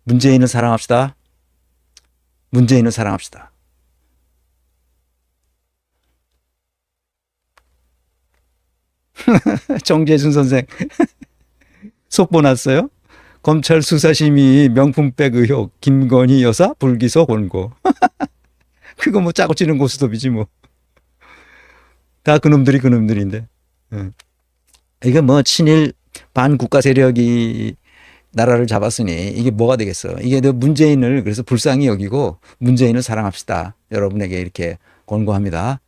문재인을 사랑합시다. 문재인을 사랑합시다. 정재준 선생 속보 났어요? 검찰 수사심의 명품백 의혹 김건희 여사 불기소 권고. 그거 뭐 짜고 치는 고스톱이지 뭐. 다 그놈들인데. 이게 뭐 친일 반국가 세력이 나라를 잡았으니 이게 뭐가 되겠어. 이게 문재인을 그래서 불쌍히 여기고 문재인을 사랑합시다. 여러분에게 이렇게 권고합니다.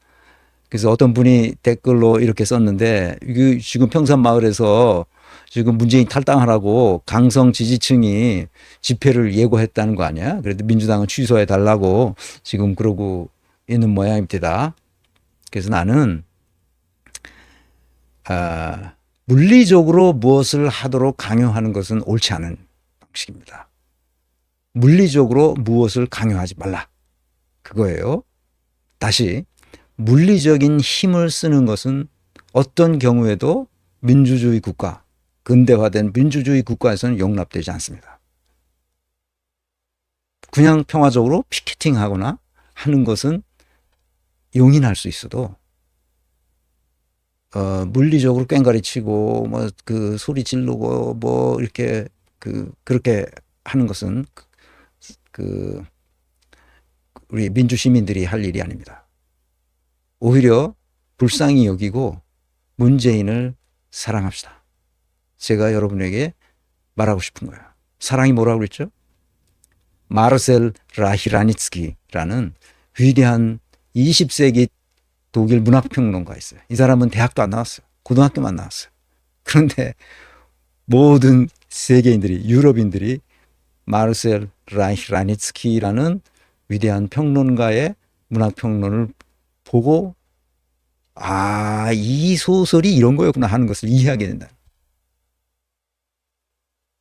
그래서 어떤 분이 댓글로 이렇게 썼는데 지금 평산마을에서 지금 문재인 탈당하라고 강성 지지층이 집회를 예고했다는 거 아니야? 그래도 민주당은 취소해 달라고 지금 그러고 있는 모양입니다. 그래서 나는 물리적으로 무엇을 하도록 강요하는 것은 옳지 않은 방식입니다. 물리적으로 무엇을 강요하지 말라. 그거예요. 다시 물리적인 힘을 쓰는 것은 어떤 경우에도 민주주의 국가, 근대화된 민주주의 국가에서는 용납되지 않습니다. 그냥 평화적으로 피켓팅하거나 하는 것은 용인할 수 있어도 물리적으로 꽹가리 치고 뭐 그 소리 지르고 뭐 이렇게 그렇게 하는 것은 우리 민주 시민들이 할 일이 아닙니다. 오히려 불쌍히 여기고 문재인을 사랑합시다. 제가 여러분에게 말하고 싶은 거예요. 사랑이 뭐라고 그랬죠? 마르셀 라히라니츠키라는 위대한 20세기 독일 문학평론가 있어요. 이 사람은 대학도 안 나왔어요. 고등학교만 나왔어요. 그런데 모든 세계인들이, 유럽인들이 마르셀 라히라니츠키라는 위대한 평론가의 문학평론을 보고 이 소설이 이런 거였구나 하는 것을 이해하게 된다.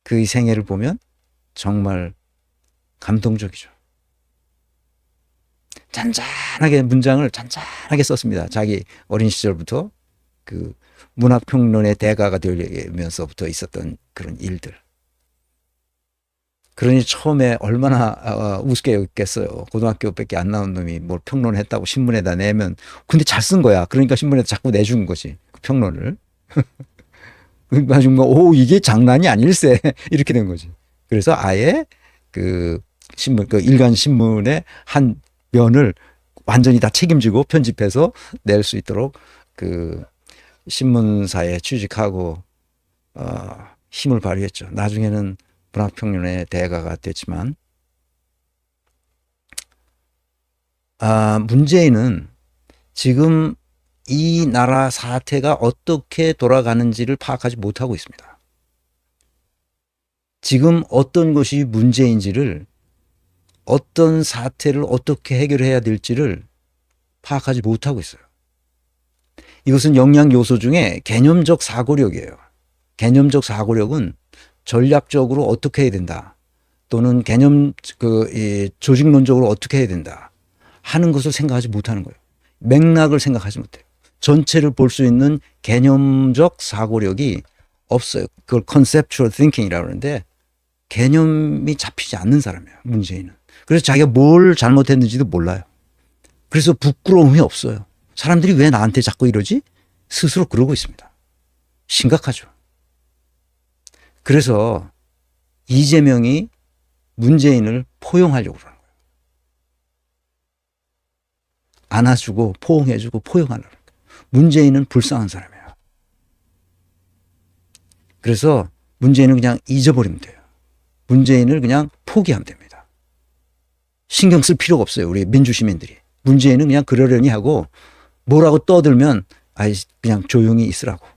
그 생애를 보면 정말 감동적이죠. 잔잔하게 문장을 잔잔하게 썼습니다. 자기 어린 시절부터 그 문학평론의 대가가 되면서부터 있었던 그런 일들. 그러니 처음에 얼마나 우습게 여겼겠어요. 고등학교밖에 안 나온 놈이 뭘 평론했다고 신문에다 내면. 근데 잘 쓴 거야. 그러니까 신문에다 자꾸 내준 거지. 그 평론을. 나중에 이게 장난이 아닐세. 이렇게 된 거지. 그래서 아예 그 신문, 그 일간 신문의 한 면을 완전히 다 책임지고 편집해서 낼 수 있도록 그 신문사에 취직하고 힘을 발휘했죠. 나중에는 문학평론의 대가가 됐지만 문재인은 지금 이 나라 사태가 어떻게 돌아가는지를 파악하지 못하고 있습니다. 지금 어떤 것이 문제인지를, 어떤 사태를 어떻게 해결해야 될지를 파악하지 못하고 있어요. 이것은 영양 요소 중에 개념적 사고력이에요. 개념적 사고력은 전략적으로 어떻게 해야 된다, 또는 조직론적으로 어떻게 해야 된다 하는 것을 생각하지 못하는 거예요. 맥락을 생각하지 못해요. 전체를 볼 수 있는 개념적 사고력이 없어요. 그걸 conceptual thinking이라고 하는데 개념이 잡히지 않는 사람이에요, 문재인은. 그래서 자기가 뭘 잘못했는지도 몰라요. 그래서 부끄러움이 없어요. 사람들이 왜 나한테 자꾸 이러지? 스스로 그러고 있습니다. 심각하죠. 그래서 이재명이 문재인을 포용하려고 그러는 거예요. 안아주고 포옹해주고 포용하려고 그래요. 문재인은 불쌍한 사람이에요. 그래서 문재인은 그냥 잊어버리면 돼요. 문재인을 그냥 포기하면 됩니다. 신경 쓸 필요가 없어요. 우리 민주시민들이. 문재인은 그냥 그러려니 하고 뭐라고 떠들면 그냥 조용히 있으라고.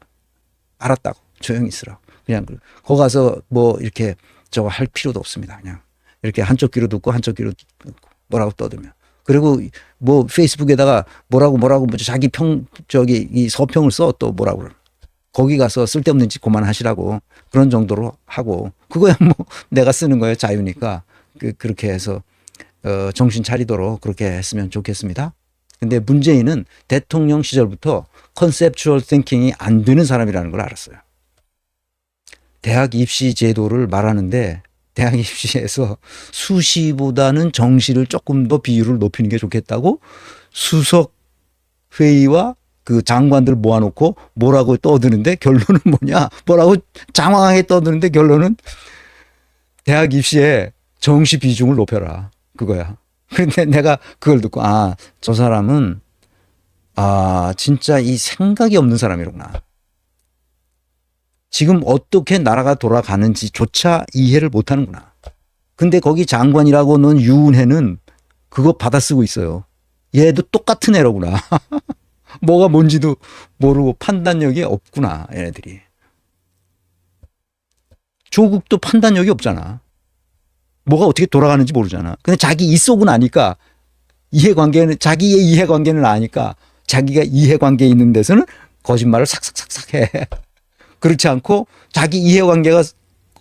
알았다고. 조용히 있으라고. 그냥 거기 가서 뭐 이렇게 저거 할 필요도 없습니다. 그냥 이렇게 한쪽 귀로 듣고 한쪽 귀로 듣고 뭐라고 떠들면. 그리고 뭐 페이스북에다가 뭐라고 자기 이 서평을 써 또 뭐라고 그러면. 거기 가서 쓸데없는 짓 그만하시라고 그런 정도로 하고, 그거야 뭐 내가 쓰는 거예요. 자유니까. 그렇게 해서 정신 차리도록 그렇게 했으면 좋겠습니다. 근데 문재인은 대통령 시절부터 컨셉추얼 띵킹이 안 되는 사람이라는 걸 알았어요. 대학 입시 제도를 말하는데 대학 입시에서 수시보다는 정시를 조금 더 비율을 높이는 게 좋겠다고 수석 회의와 그 장관들 모아놓고 뭐라고 떠드는데 결론은 뭐냐? 뭐라고 장황하게 떠드는데 결론은 대학 입시에 정시 비중을 높여라. 그거야. 그런데 내가 그걸 듣고 저 사람은 진짜 이 생각이 없는 사람이로구나. 지금 어떻게 나라가 돌아가는지조차 이해를 못하는구나. 근데 거기 장관이라고 넣은 유은혜는 그거 받아쓰고 있어요. 얘도 똑같은 애로구나. 뭐가 뭔지도 모르고 판단력이 없구나, 얘네들이. 조국도 판단력이 없잖아. 뭐가 어떻게 돌아가는지 모르잖아. 근데 자기 입속은 아니까 자기의 이해관계는 아니까 자기가 이해관계에 있는 데서는 거짓말을 삭삭삭삭 해. 그렇지 않고 자기 이해관계가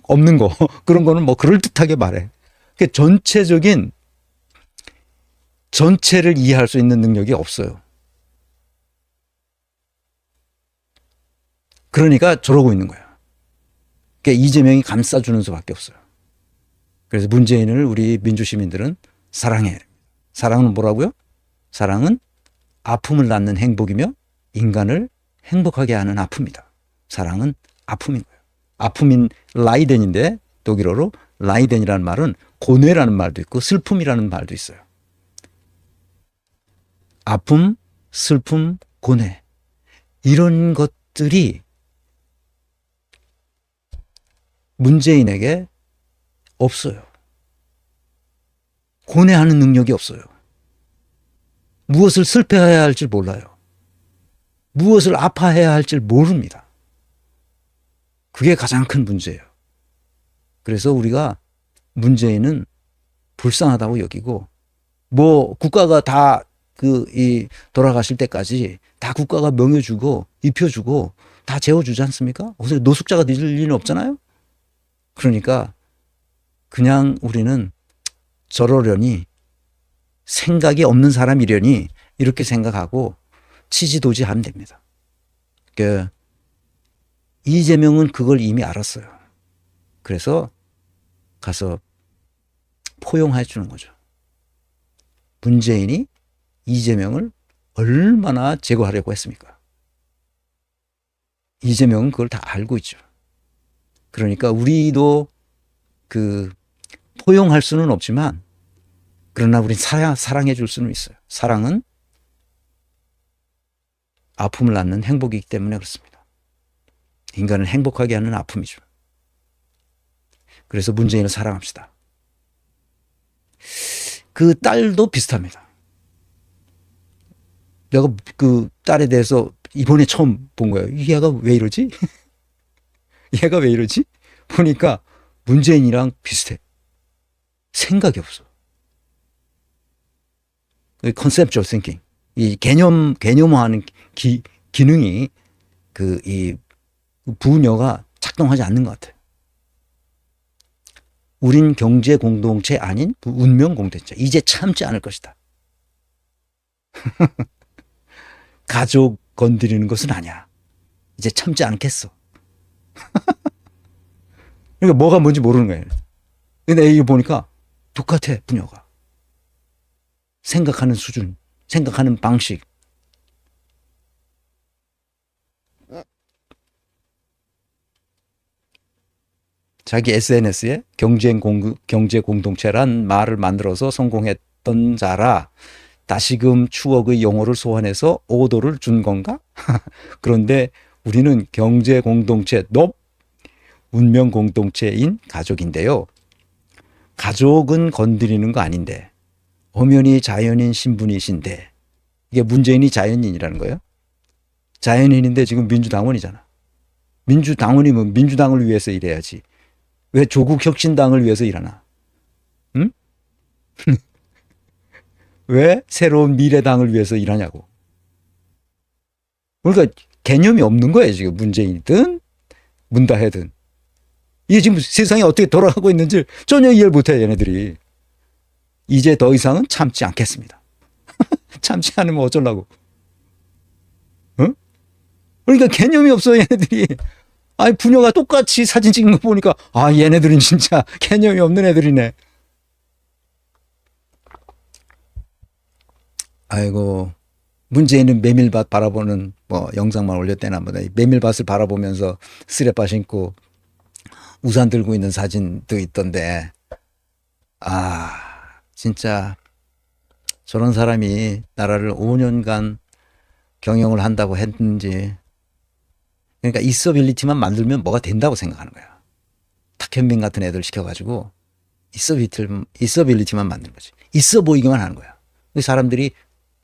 없는 거 그런 거는 뭐 그럴듯하게 말해. 그러니까 전체를 이해할 수 있는 능력이 없어요. 그러니까 저러고 있는 거야. 그러니까 이재명이 감싸주는 수밖에 없어요. 그래서 문재인을 우리 민주시민들은 사랑해야 됩니다. 사랑은 뭐라고요? 사랑은 아픔을 낳는 행복이며 인간을 행복하게 하는 아픔이다. 사랑은 아픔인 거예요. 아픔인 라이덴인데 독일어로 라이덴이라는 말은 고뇌라는 말도 있고 슬픔이라는 말도 있어요. 아픔, 슬픔, 고뇌 이런 것들이 문재인에게 없어요. 고뇌하는 능력이 없어요. 무엇을 슬퍼해야 할지 몰라요. 무엇을 아파해야 할지 모릅니다. 그게 가장 큰 문제예요. 그래서 우리가 문재인은 불쌍하다고 여기고 뭐 국가가 다 돌아가실 때까지 다 국가가 명예 주고 입혀 주고 다 재워주지 않습니까? 어떻게 노숙자가 될 리는 없잖아요. 그러니까 그냥 우리는 저러려니 생각이 없는 사람이려니 이렇게 생각하고 치지도지하면 됩니다. 그러니까 이재명은 그걸 이미 알았어요. 그래서 가서 포용해 주는 거죠. 문재인이 이재명을 얼마나 제거하려고 했습니까? 이재명은 그걸 다 알고 있죠. 그러니까 우리도 포용할 수는 없지만 그러나 우린 사랑해 줄 수는 있어요. 사랑은 아픔을 낳는 행복이기 때문에 그렇습니다. 인간을 행복하게 하는 아픔이죠. 그래서 문재인을 사랑합시다. 그 딸도 비슷합니다. 내가 그 딸에 대해서 이번에 처음 본 거예요. 얘가 왜 이러지? 얘가 왜 이러지? 보니까 문재인이랑 비슷해. 생각이 없어. 컨셉추얼 띵킹. 이 개념화하는 기능이 이 부녀가 작동하지 않는 것 같아요. 우린 경제 공동체 아닌 운명 공동체. 이제 참지 않을 것이다. 가족 건드리는 것은 아니야. 이제 참지 않겠어. 그러니까 뭐가 뭔지 모르는 거예요. 근데 이거 보니까 똑같아, 부녀가. 생각하는 수준, 생각하는 방식. 자기 SNS에 경제 공동체란 말을 만들어서 성공했던 자라 다시금 추억의 용어를 소환해서 오도를 준 건가? 그런데 우리는 경제 공동체 운명 공동체인 가족인데요. 가족은 건드리는 거 아닌데 엄연히 자연인 신분이신데 이게 문재인이 자연인이라는 거예요? 자연인인데 지금 민주당원이잖아. 민주당원이면 민주당을 위해서 일해야지. 왜 조국 혁신당을 위해서 일하나? 응? 왜 새로운 미래당을 위해서 일하냐고. 그러니까 개념이 없는 거예요, 지금 문재인이든 문다혜든. 이게 지금 세상이 어떻게 돌아가고 있는지 전혀 이해를 못해, 얘네들이. 이제 더 이상은 참지 않겠습니다. 참지 않으면 어쩌려고. 어? 그러니까 개념이 없어, 얘네들이. 아니, 부녀가 똑같이 사진 찍는 거 보니까, 아, 얘네들은 진짜 개념이 없는 애들이네. 아이고, 문재인은 메밀밭 바라보는 뭐 영상만 올렸대나 보다. 메밀밭을 바라보면서 쓰레빠 신고 우산 들고 있는 사진도 있던데, 아, 진짜 저런 사람이 나라를 5년간 경영을 한다고 했는지, 그러니까 있어빌리티만 만들면 뭐가 된다고 생각하는 거야. 탁현민 같은 애들 시켜가지고 있어빌리티만 만든 거지. 있어 보이기만 하는 거야. 사람들이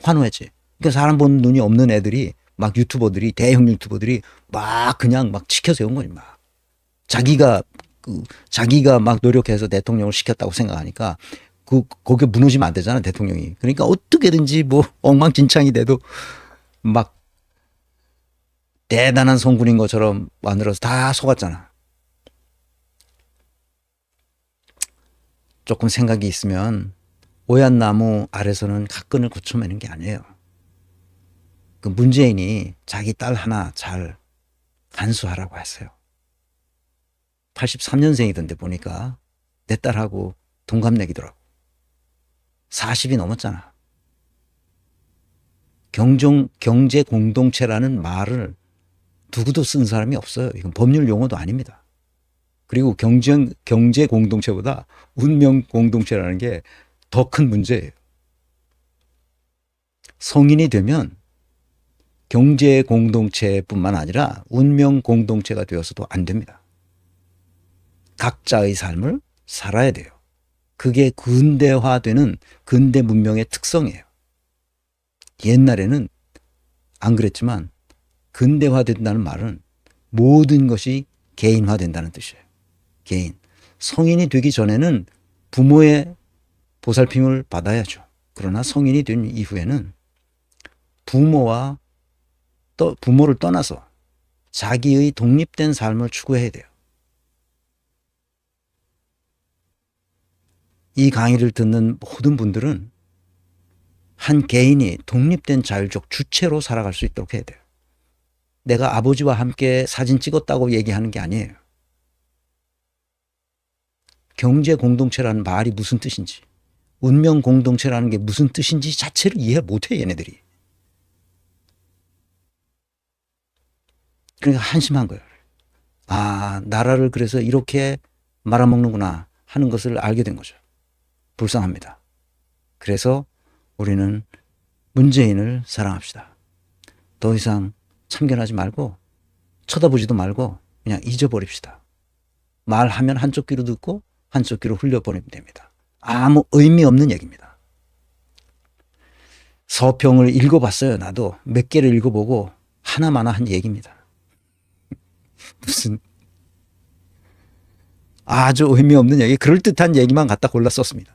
환호했지. 그러니까 사람 보는 눈이 없는 애들이 막 유튜버들이, 대형 유튜버들이 막 그냥 막 치켜 세운 거지. 막 자기가 막 노력해서 대통령을 시켰다고 생각하니까 거기에 무너지면 안 되잖아, 대통령이. 그러니까 어떻게든지 뭐 엉망진창이 돼도 막 대단한 성군인 것처럼 만들어서 다 속았잖아. 조금 생각이 있으면 오얏 나무 아래서는 각근을 고쳐매는 게 아니에요. 그 문재인이 자기 딸 하나 잘 간수하라고 했어요. 83년생이던데 보니까 내 딸하고 동갑내기더라고. 40이 넘었잖아. 경제 공동체라는 말을 누구도 쓴 사람이 없어요. 이건 법률 용어도 아닙니다. 그리고 경제 공동체보다 운명 공동체라는 게 더 큰 문제예요. 성인이 되면 경제 공동체뿐만 아니라 운명 공동체가 되어서도 안 됩니다. 각자의 삶을 살아야 돼요. 그게 근대화되는 근대 문명의 특성이에요. 옛날에는 안 그랬지만 근대화된다는 말은 모든 것이 개인화된다는 뜻이에요. 개인. 성인이 되기 전에는 부모의 보살핌을 받아야죠. 그러나 성인이 된 이후에는 부모를 떠나서 자기의 독립된 삶을 추구해야 돼요. 이 강의를 듣는 모든 분들은 한 개인이 독립된 자율적 주체로 살아갈 수 있도록 해야 돼요. 내가 아버지와 함께 사진 찍었다고 얘기하는 게 아니에요. 경제 공동체라는 말이 무슨 뜻인지, 운명 공동체라는 게 무슨 뜻인지 자체를 이해 못해, 얘네들이. 그러니까 한심한 거예요. 아, 나라를 그래서 이렇게 말아먹는구나 하는 것을 알게 된 거죠. 불쌍합니다. 그래서 우리는 문재인을 사랑합시다. 더 이상 참견하지 말고 쳐다보지도 말고 그냥 잊어버립시다. 말하면 한쪽 귀로 듣고 한쪽 귀로 흘려보내면 됩니다. 아무 의미 없는 얘기입니다. 서평을 읽어봤어요. 나도 몇 개를 읽어보고 하나마나 한 얘기입니다. 무슨 아주 의미 없는 얘기, 그럴듯한 얘기만 갖다 골라 썼습니다.